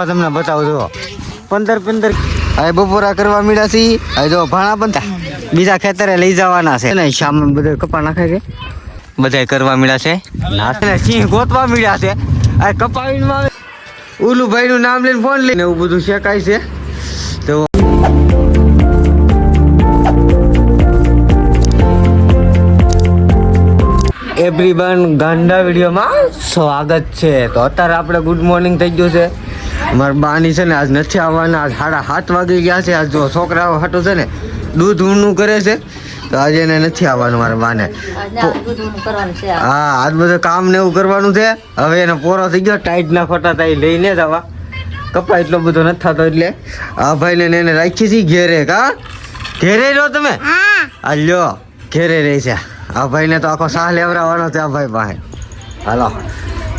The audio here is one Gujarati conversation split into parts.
તમને બતાવું જો 15 હવે બપોરા કરવા મીડા છે. હવે જો ભાણા બનતા બીજા ખેતરે લઈ જવાના છે ને શામ બધે કપા નાખે છે બધા કરવા મીડા છે. નાસ્તે સિંહ ગોતવા મીડ્યા છે. આ કપાવીનમાં ઉલું ભાઈ નું નામ લઈને ફોન લઈને એવું બધું શેકાય છે. તો એવરીવન ગાંડા વિડીયોમાં સ્વાગત છે. તો અત્યારે આપણે ગુડ મોર્નિંગ થઈ ગયું છે. મારા બાની છે ને આજ નથી આવવાના. આજ 7:30 વાગી ગયા છે. આજ જો છોકરાઓ હાટું છે ને દૂધ ઊનું કરે છે તો આજે એને નથી આવવાનું મારા બાને. હા આજ બધું કામ ને એવું કરવાનું છે. હવે એને પોરો થઈ ગયો ટાઈટ ના ખોટા થાય લઈને જ આવા કપા એટલો બધો નથી થતો એટલે આ ભાઈને એને રાખી છે ઘેરે. કા ઘેરે રહ્યો તમે? આ લ્યો ઘેરે રહી છે. આ ભાઈને તો આખો સાહ લેવરાવાનો છે આ ભાઈ પાસે. હાલો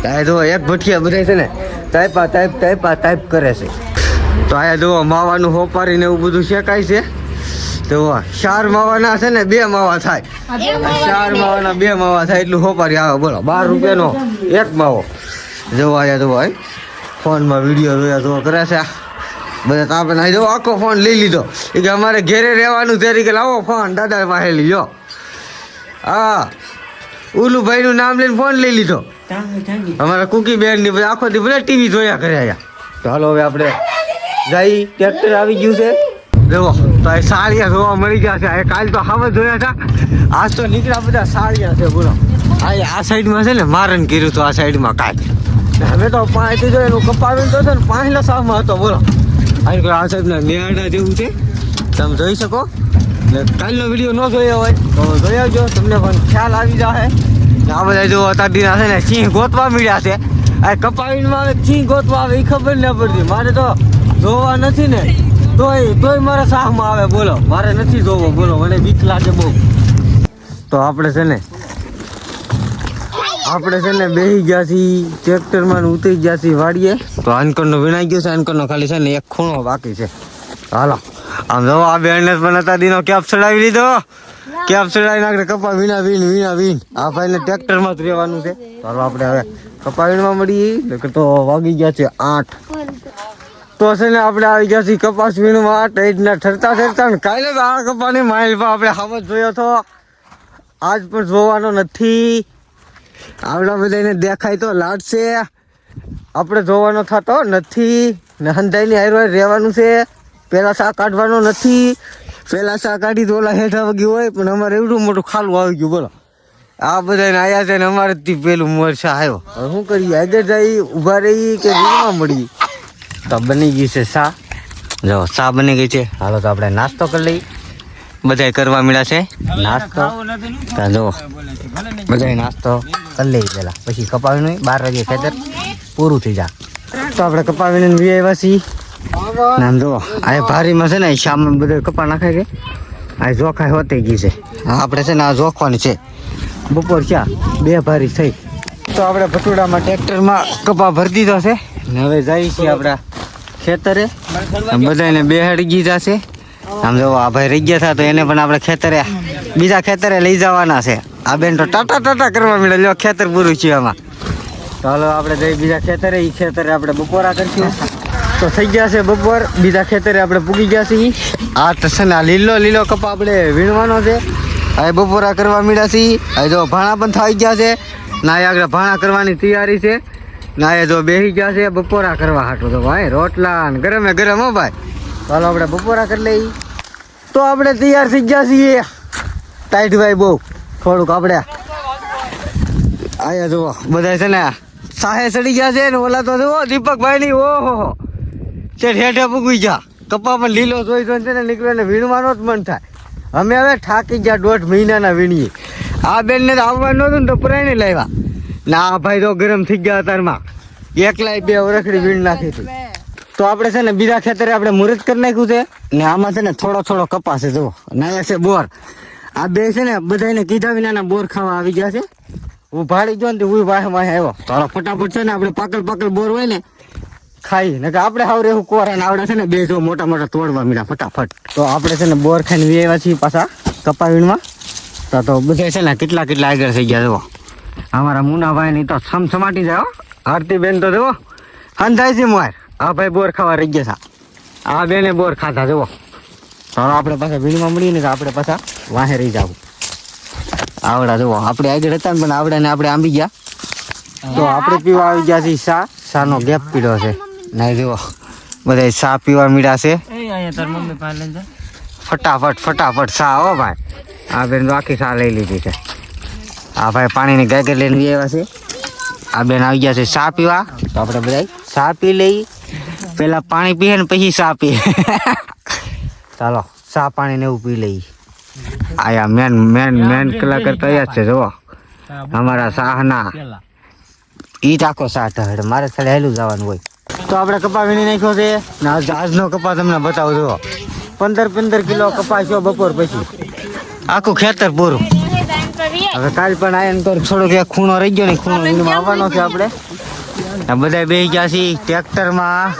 ત્યાં જો એક ભઠિયા બધા છે ને ટાઈપ કરે છે. તો આ જુઓ માવાનું હોપારીને એવું બધું શેકાય છે. તો 4 માવાના છે ને 2 માવા થાય. 4 માવાના 2 માવા થાય એટલું હોપારી આવે. બોલો 12 રૂપિયાનો એક માવો. જોવા આવ્યા જોવા ફોનમાં વિડીયો જોયા તો કરે છે બધા. તાપે જો આખો ફોન લઈ લીધો એ કે અમારે ઘેરે રહેવાનું ત્યારે કે લાવો ફોન દાદા પાસે લીધો. હા ઉલું ભાઈ નું નામ લઈને ફોન લઈ લીધો અમારા કુકી બેન ની બધા આખો દી બધા ટીવી જોયા કર્યા. તો હાલો હવે આપણે જઈ ટ્રેક્ટર આવી ગયું છે. જોવો તો આ સાળિયા જોવા મળી ગયા છે. કાલ તો હાવ જોયા હતા. આજ તો નીકળ્યા બધા સાળિયા છે. બોલો આ સાઈડમાં છે ને મારણ કર્યું હતું આ સાઈડમાં કાલ. હવે તો પાંચથી જો એનું કપાવીને તો છે ને 5 લસામાં હતો. બોલો આ સાઈડના નેહાડા જેવું છે તમે જોઈ શકો. કાલનો વિડીયો ન જોયો હોય તો જોઈ આવજો તમને પણ ખ્યાલ આવી જાય. આ બધા જો અત્યારના છે ને સિંહ ગોતવા મળ્યા છે. આ કપાવીનમાં આવે સિંહ ગોતવા આવે એ ખબર ન પડતી. મારે તો જોવા નથી ને તોય મારા સાહમાં આવે. બોલો મારે નથી જોવો. બોલો મને બીક લાગે બહુ. તો આપણે છે ને બેસી ગયા છીએ ટ્રેક્ટરમાં ઉતરી ગયા છીએ વાડીએ. તો આનકરનો વીણાઈ ગયો છે. આનકરનો ખાલી છે ને એક ખૂણો બાકી છે. હાલો આમ જો આ બેને પણ અત્યારનો કેપ ચડાવી લીધો. કેપ ચડાવી નાખે કપા વીણા વીણ. આ ભાઈને ટ્રેક્ટરમાં જ રહેવાનું છે. ચાલો આપણે હવે કપા વીણવા મળીએ. તો વાગી ગયા છે 8. તો છે ને આપણે આવી ગયા છીએ કપાસ વીણવા. ટાઈટના ઠરતા ને કાલે તો આ કપાની માઇલ પર આપણે હાવત જોયો હતો. આજ પણ જોવાનો નથી. આવડા બધાને દેખાય તો લાડશે. આપણે જોવાનો થતો નથી ને હંધાઈની હારે રહેવાનું છે. પેલા શાક કાઢવાનો નથી. પેલા શાક કાઢી તો ઓલા હેઠા વગી હોય પણ અમારે એવડું મોટું ખાલું આવી ગયું. બોલો આ બધાને આયા છે ને અમારે પેલું મોરસા આવ્યો. હવે શું કરીએ? આગળ જઈ ઊભા રહી કે રીમાં મળી. તો બની ગઈ છે શા. જો શા બની ગઈ છે. હાલો તો આપણે નાસ્તો કરી લઈએ. બધા કરવા મળ્યા છે નાસ્તો. ત્યાં જો બધા નાસ્તો કરી લઈએ પેલા પછી કપાવીને 12 વાગે ખેતર પૂરું થઈ જાય. તો આપણે કપાવીને આવ્યા છીએ. નામ જો આ ભારીમાં છે ને શામ બધે કપા નાખે છે. આ જોખાઈ હોતી ગઈ છે. આપણે છે ને આ જોખવાની છે. બપોર ચા 2 ભારી થઈ. તો આપણે ભટુડામાં ટ્રેક્ટરમાં કપા ભરી દીધો છે ને હવે જઈએ છીએ આપણા ખેતરે. બધાને બેહાડી ગીધા છે. આમ જો આ ભાઈ રહી ગયા હતા તો એને પણ આપણે બીજા ખેતરે લઈ જવાના છે. આ બેન તો ટાટા કરવા મળે. લ્યો ખેતર પૂરું છે આમાં. તો હાલો આપણે જઈ બીજા ખેતરે. એ ખેતરે આપણે બપોરા કરીશું. તો થઈ ગયા છે બપોર. બીજા ખેતરે આપણે પૂગી ગયા છીએ. આ છે ને લીલો કપા આપણે વીણવાનો છે. હવે બપોરા કરવા મળ્યા છીએ. હવે જો ભાણા પણ થઈ ગયા છે. ના આગળ ભાણા કરવાની તૈયારી છે. ના એ જો બેસી ગયા છે બપોરા કરવા હાટું. તો ભાઈ રોટલા ને ગરમે ગરમ હો ભાઈ. ચાલો આપણે બપોરા કરી લઈએ. તો આપણે તૈયાર થઈ ગયા છીએ. ટાઈટ ભાઈ બહુ થોડુંક આપણે આયા જુઓ બધા છે ને સાહે ચડી ગયા છે ને. ઓલા તો જુઓ દીપકભાઈ ની ઓહો તે હેઠે પૂગી ગયા. કપા પણ લીલો જોઈ છે ને નીકળે ને વીણવાનો જ મન થાય. અમે હવે થાકી ગયા 1.5 મહિનાના વીણીએ. આ બેન ને આવવાનું નતું ને તો પુરાઈને લાવ્યા. ના આ ભાઈ તો ગરમ થઈ ગયા અતારમાં. એકલાય 2 વરખડી વીણ નાખી હતી. તો આપણે છે ને બીજા ખેતરે આપણે મુહૂર્ત કરી નાખ્યું છે ને આમાં છે ને થોડો કપાસ છે. જુઓ નાયા છે બોર. આ બે છે ને બધાને કીધા વિનાના બોર ખાવા આવી ગયા છે. હું ભાડી ગયો ને હું વાહે આવ્યો. તો ફટાફટ છે ને આપણે પાકલ બોર હોય ને ખાઈ ને આપણે હાવ રેવું કોરાને આવડે છે ને 2 જો મોટા તોડવા મળ્યા ફટાફટ. તો આપણે છે ને બોર ખાઈને આવ્યા છીએ પાછા કપા વીણમાં. તો બધા છે ને કેટલા આગળ થઈ ગયા. જુઓ અમારા મુનાભાઈ ની તો સમસમાટી જાય. આરતી બેન તો જુઓ હંધાઈ છે માર હા ભાઈ બોર ખાવા રહી ગયા હતા આ બેને બોર ખાધા જુઓ તો આપણે પાછા વીણીમાં મળીને કે આપણે પાછા વાહે રહી જાવ આવડા જુઓ આપણે આગળ હતા ને પણ આવડા ને આપણે આંબી ગયા તો આપણે પીવા આવી ગયા છીએ શાનો ગેપ પીડ્યો છે ના જુઓ બધા શા પીવા મીડા છે ફટાફટ શા હો ભાઈ આ બેન તો આખી શા લઈ લીધી છે આ ભાઈ પાણીની ગાગર લઈને આવ્યા છે આ બેન આવી ગયા છે શા પીવા તો આપણે બધા શા પી લઈ પેલા પાણી પીએ ને પછી શા પીએ ચાલો શા પાણી ને એવું પી લઈ આયા મેન કલાકાર કયા છે જુઓ અમારા શાહના ઈ આખો શા ઢળ મારે ખાલી હેલું જવાનું હોય તો આપણે કપા વીણી નાખ્યો છે ને આજનો કપા તમને બતાવું જુઓ 15 કિલો કપાસ્યો બપોર પછી આખું ખેતર પૂરું હવે કાલ પણ આયન તો થોડોક એક ખૂણો રહી ગયો ને ખૂણો વીણવા આવવાનો છે આપણે બધા બેસી ગયા છીએ ટ્રેક્ટરમાં